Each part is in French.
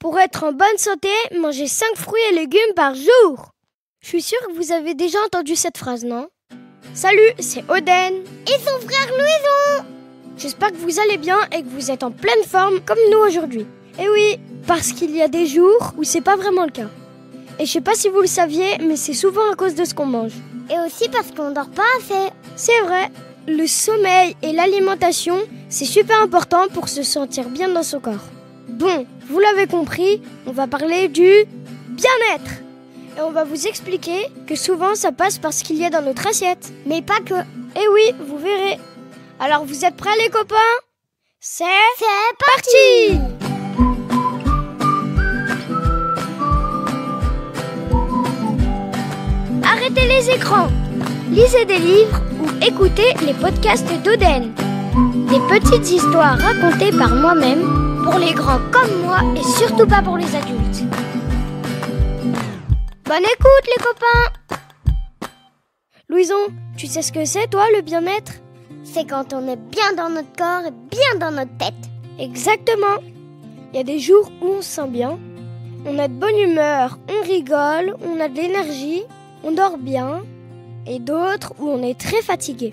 Pour être en bonne santé, mangez 5 fruits et légumes par jour. Je suis sûre que vous avez déjà entendu cette phrase, non? Salut, c'est Oden. Et son frère Louison. J'espère que vous allez bien et que vous êtes en pleine forme comme nous aujourd'hui. Et oui, parce qu'il y a des jours où c'est pas vraiment le cas. Et je sais pas si vous le saviez, mais c'est souvent à cause de ce qu'on mange. Et aussi parce qu'on dort pas assez. C'est vrai, le sommeil et l'alimentation, c'est super important pour se sentir bien dans son corps. Bon, vous l'avez compris, on va parler du bien-être. Et on va vous expliquer que souvent ça passe par ce qu'il y a dans notre assiette. Mais pas que. Et oui, vous verrez. Alors vous êtes prêts les copains? C'est parti. Arrêtez les écrans, lisez des livres ou écoutez les podcasts d'Oden. Des petites histoires racontées par moi-même, pour les grands comme moi et surtout pas pour les adultes. Bonne écoute les copains! Louison, tu sais ce que c'est toi le bien-être? C'est quand on est bien dans notre corps et bien dans notre tête. Exactement. Il y a des jours où on se sent bien, on a de bonne humeur, on rigole, on a de l'énergie, on dort bien, et d'autres où on est très fatigué.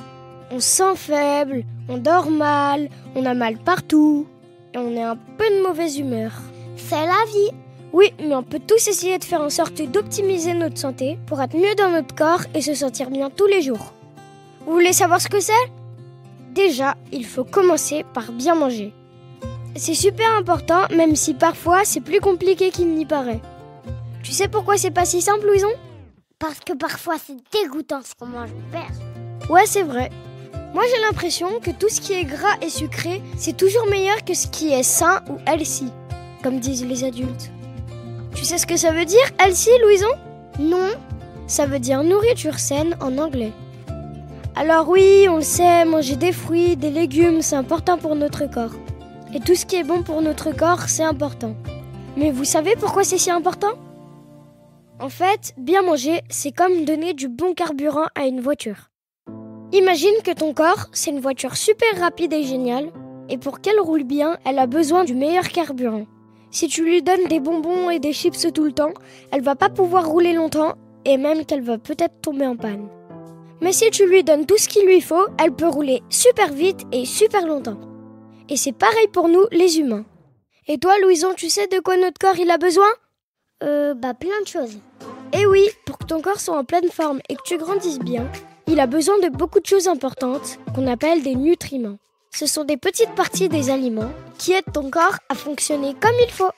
On se sent faible, on dort mal, on a mal partout, et on est un peu de mauvaise humeur. C'est la vie. Oui, mais on peut tous essayer de faire en sorte d'optimiser notre santé pour être mieux dans notre corps et se sentir bien tous les jours. Vous voulez savoir ce que c'est? Déjà, il faut commencer par bien manger. C'est super important, même si parfois c'est plus compliqué qu'il n'y paraît. Tu sais pourquoi c'est pas si simple, Louison? Parce que parfois c'est dégoûtant ce qu'on mange, père. Ouais, c'est vrai. Moi j'ai l'impression que tout ce qui est gras et sucré, c'est toujours meilleur que ce qui est sain ou healthy, comme disent les adultes. Tu sais ce que ça veut dire, healthy, Louison? Non. Ça veut dire nourriture saine en anglais. Alors oui, on le sait, manger des fruits, des légumes, c'est important pour notre corps. Et tout ce qui est bon pour notre corps, c'est important. Mais vous savez pourquoi c'est si important? En fait, bien manger, c'est comme donner du bon carburant à une voiture. Imagine que ton corps, c'est une voiture super rapide et géniale, et pour qu'elle roule bien, elle a besoin du meilleur carburant. Si tu lui donnes des bonbons et des chips tout le temps, elle va pas pouvoir rouler longtemps, et même qu'elle va peut-être tomber en panne. Mais si tu lui donnes tout ce qu'il lui faut, elle peut rouler super vite et super longtemps. Et c'est pareil pour nous, les humains. Et toi, Louison, tu sais de quoi notre corps il a besoin? Plein de choses. Et oui, pour que ton corps soit en pleine forme et que tu grandisses bien, il a besoin de beaucoup de choses importantes qu'on appelle des nutriments. Ce sont des petites parties des aliments qui aident ton corps à fonctionner comme il faut.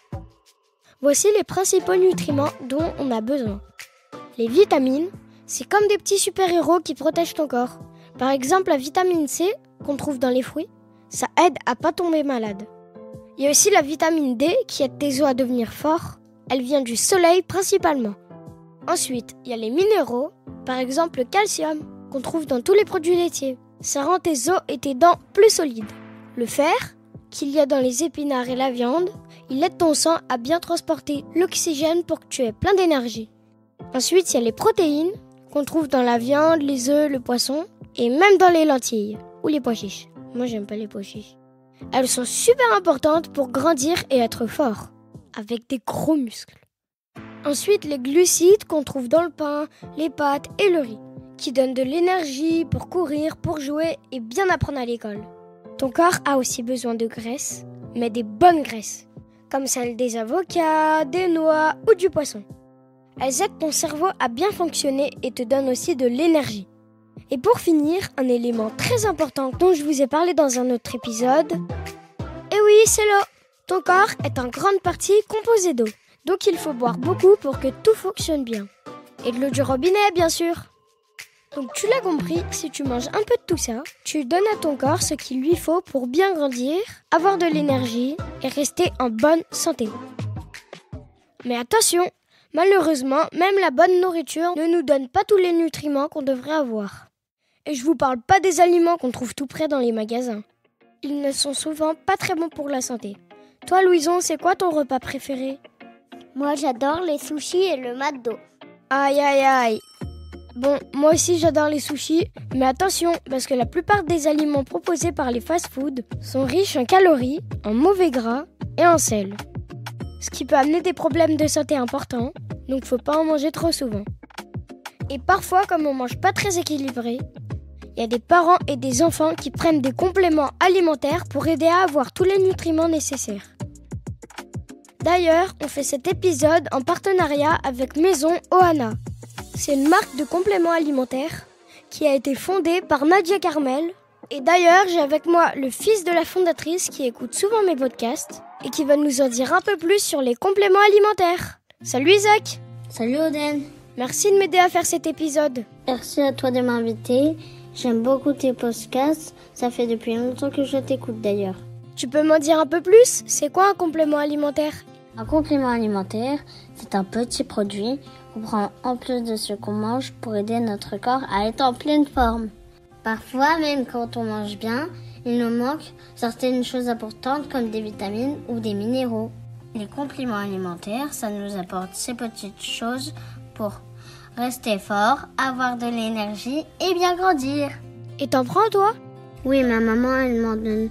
Voici les principaux nutriments dont on a besoin. Les vitamines, c'est comme des petits super-héros qui protègent ton corps. Par exemple, la vitamine C, qu'on trouve dans les fruits, ça aide à pas tomber malade. Il y a aussi la vitamine D qui aide tes os à devenir forts. Elle vient du soleil principalement. Ensuite, il y a les minéraux, par exemple le calcium, qu'on trouve dans tous les produits laitiers. Ça rend tes os et tes dents plus solides. Le fer, qu'il y a dans les épinards et la viande, il aide ton sang à bien transporter l'oxygène pour que tu aies plein d'énergie. Ensuite, il y a les protéines, qu'on trouve dans la viande, les œufs, le poisson, et même dans les lentilles, ou les pois chiches. Moi, j'aime pas les pois chiches. Elles sont super importantes pour grandir et être fort, avec des gros muscles. Ensuite, les glucides qu'on trouve dans le pain, les pâtes et le riz, qui donnent de l'énergie pour courir, pour jouer et bien apprendre à l'école. Ton corps a aussi besoin de graisse, mais des bonnes graisses, comme celles des avocats, des noix ou du poisson. Elles aident ton cerveau à bien fonctionner et te donnent aussi de l'énergie. Et pour finir, un élément très important dont je vous ai parlé dans un autre épisode, et oui, c'est l'eau. Ton corps est en grande partie composé d'eau, donc il faut boire beaucoup pour que tout fonctionne bien. Et de l'eau du robinet, bien sûr. Donc tu l'as compris, si tu manges un peu de tout ça, tu donnes à ton corps ce qu'il lui faut pour bien grandir, avoir de l'énergie et rester en bonne santé. Mais attention, malheureusement, même la bonne nourriture ne nous donne pas tous les nutriments qu'on devrait avoir. Et je vous parle pas des aliments qu'on trouve tout près dans les magasins. Ils ne sont souvent pas très bons pour la santé. Toi, Louison, c'est quoi ton repas préféré? Moi, j'adore les sushis et le McDo. Aïe, aïe, aïe. Bon, moi aussi j'adore les sushis, mais attention, parce que la plupart des aliments proposés par les fast-foods sont riches en calories, en mauvais gras et en sel. ce qui peut amener des problèmes de santé importants, donc faut pas en manger trop souvent. Et parfois, comme on mange pas très équilibré, il y a des parents et des enfants qui prennent des compléments alimentaires pour aider à avoir tous les nutriments nécessaires. D'ailleurs, on fait cet épisode en partenariat avec Maison Ohana. C'est une marque de compléments alimentaires qui a été fondée par Nadia Carmel. Et d'ailleurs, j'ai avec moi le fils de la fondatrice qui écoute souvent mes podcasts et qui va nous en dire un peu plus sur les compléments alimentaires. Salut Isaac! Salut Oden. Merci de m'aider à faire cet épisode. Merci à toi de m'inviter. J'aime beaucoup tes podcasts. Ça fait depuis longtemps que je t'écoute d'ailleurs. Tu peux m'en dire un peu plus? C'est quoi un complément alimentaire? Un complément alimentaire, c'est un petit produit qu'on prend en plus de ce qu'on mange pour aider notre corps à être en pleine forme. Parfois, même quand on mange bien, il nous manque certaines choses importantes comme des vitamines ou des minéraux. Les compléments alimentaires, ça nous apporte ces petites choses pour rester fort, avoir de l'énergie et bien grandir. Et t'en prends toi? Oui, ma maman, elle m'en donne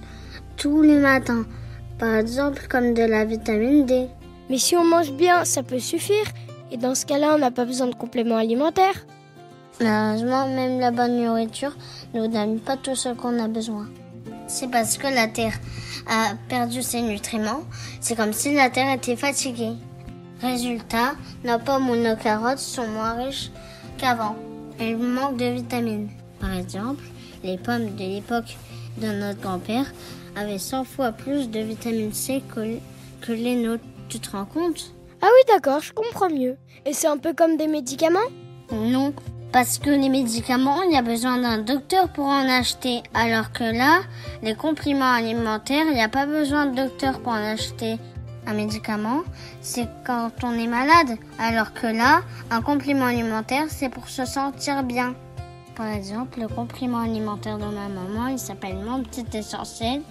tous les matins. Par exemple, comme de la vitamine D. Mais si on mange bien, ça peut suffire. Et dans ce cas-là, on n'a pas besoin de compléments alimentaires. Malheureusement, même la bonne nourriture ne nous donne pas tout ce qu'on a besoin. C'est parce que la terre a perdu ses nutriments. C'est comme si la terre était fatiguée. Résultat, nos pommes ou nos carottes sont moins riches qu'avant. Elles manquent de vitamines. Par exemple, les pommes de l'époque de notre grand-père avaient 100 fois plus de vitamine C que les nôtres. Tu te rends compte? Ah oui, d'accord, je comprends mieux. Et c'est un peu comme des médicaments? Non, parce que les médicaments, il y a besoin d'un docteur pour en acheter. Alors que là, les compléments alimentaires, il n'y a pas besoin de docteur pour en acheter. Un médicament, c'est quand on est malade. Alors que là, un complément alimentaire, c'est pour se sentir bien. Par exemple, le complément alimentaire de ma maman, il s'appelle Mon Petit Essentiel.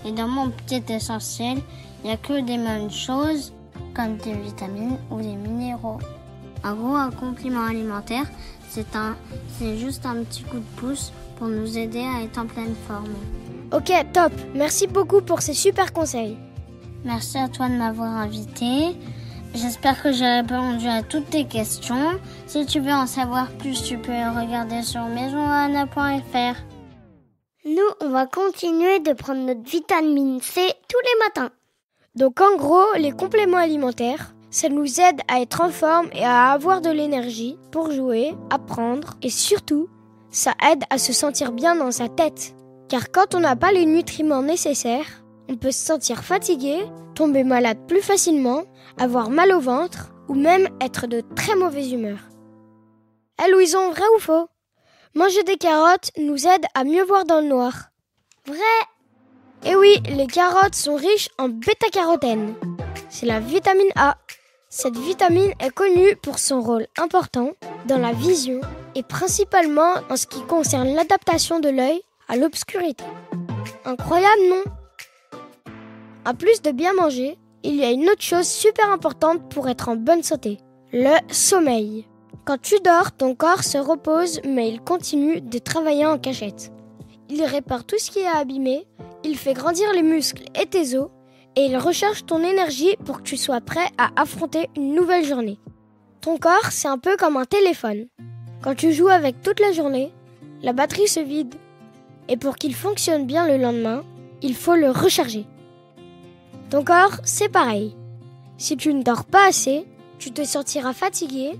Et dans Mon Petit Essentiel, il n'y a que des bonnes choses, comme des vitamines ou des minéraux. En gros, un complément alimentaire, c'est juste un petit coup de pouce pour nous aider à être en pleine forme. Ok, top. Merci beaucoup pour ces super conseils. Merci à toi de m'avoir invité. J'espère que j'ai répondu à toutes tes questions. Si tu veux en savoir plus, tu peux regarder sur maisonohana.fr. Nous, on va continuer de prendre notre vitamine C tous les matins. Donc en gros, les compléments alimentaires, ça nous aide à être en forme et à avoir de l'énergie pour jouer, apprendre et surtout, ça aide à se sentir bien dans sa tête. Car quand on n'a pas les nutriments nécessaires, on peut se sentir fatigué, tomber malade plus facilement, avoir mal au ventre ou même être de très mauvaise humeur. Louison, vrai ou faux? Manger des carottes nous aide à mieux voir dans le noir. Vrai! Et oui, les carottes sont riches en bêta-carotène. C'est la vitamine A. Cette vitamine est connue pour son rôle important dans la vision et principalement en ce qui concerne l'adaptation de l'œil à l'obscurité. Incroyable, non? En plus de bien manger, il y a une autre chose super importante pour être en bonne santé, le sommeil. Quand tu dors, ton corps se repose, mais il continue de travailler en cachette. Il répare tout ce qui est abîmé, il fait grandir les muscles et tes os, et il recharge ton énergie pour que tu sois prêt à affronter une nouvelle journée. Ton corps, c'est un peu comme un téléphone. Quand tu joues avec toute la journée, la batterie se vide. Et pour qu'il fonctionne bien le lendemain, il faut le recharger. Ton corps, c'est pareil. Si tu ne dors pas assez, tu te sentiras fatigué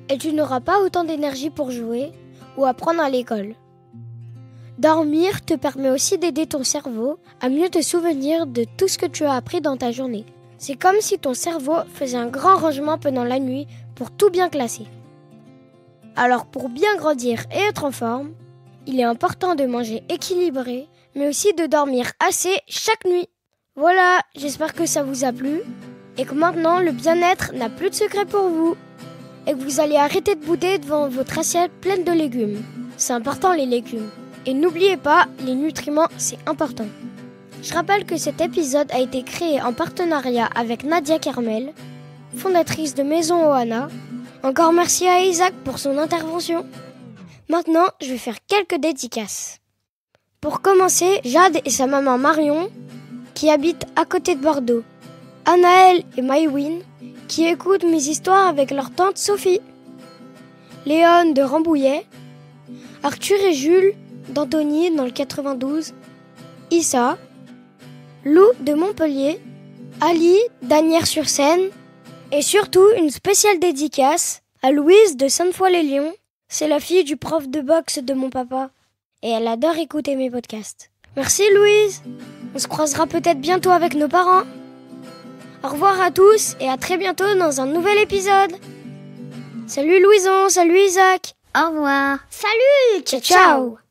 et tu n'auras pas autant d'énergie pour jouer ou apprendre à l'école. Dormir te permet aussi d'aider ton cerveau à mieux te souvenir de tout ce que tu as appris dans ta journée. C'est comme si ton cerveau faisait un grand rangement pendant la nuit pour tout bien classer. Alors pour bien grandir et être en forme, il est important de manger équilibré, mais aussi de dormir assez chaque nuit. Voilà, j'espère que ça vous a plu et que maintenant le bien-être n'a plus de secret pour vous et que vous allez arrêter de bouder devant votre assiette pleine de légumes. C'est important les légumes. Et n'oubliez pas, les nutriments, c'est important. Je rappelle que cet épisode a été créé en partenariat avec Nadia Carmel, fondatrice de Maison Ohana. Encore merci à Isaac pour son intervention. Maintenant, je vais faire quelques dédicaces. Pour commencer, Jade et sa maman Marion, qui habitent à côté de Bordeaux. Anaël et Maïwin, qui écoutent mes histoires avec leur tante Sophie. Léon de Rambouillet, Arthur et Jules d'Antony dans le 92, Issa, Lou de Montpellier, Ali d'Asnières-sur-Seine et surtout une spéciale dédicace à Louise de Sainte-Foy-les-Lyons. C'est la fille du prof de boxe de mon papa et elle adore écouter mes podcasts. Merci Louise, on se croisera peut-être bientôt avec nos parents. Au revoir à tous et à très bientôt dans un nouvel épisode. Salut Louison, salut Isaac. Au revoir. Salut, ciao ciao.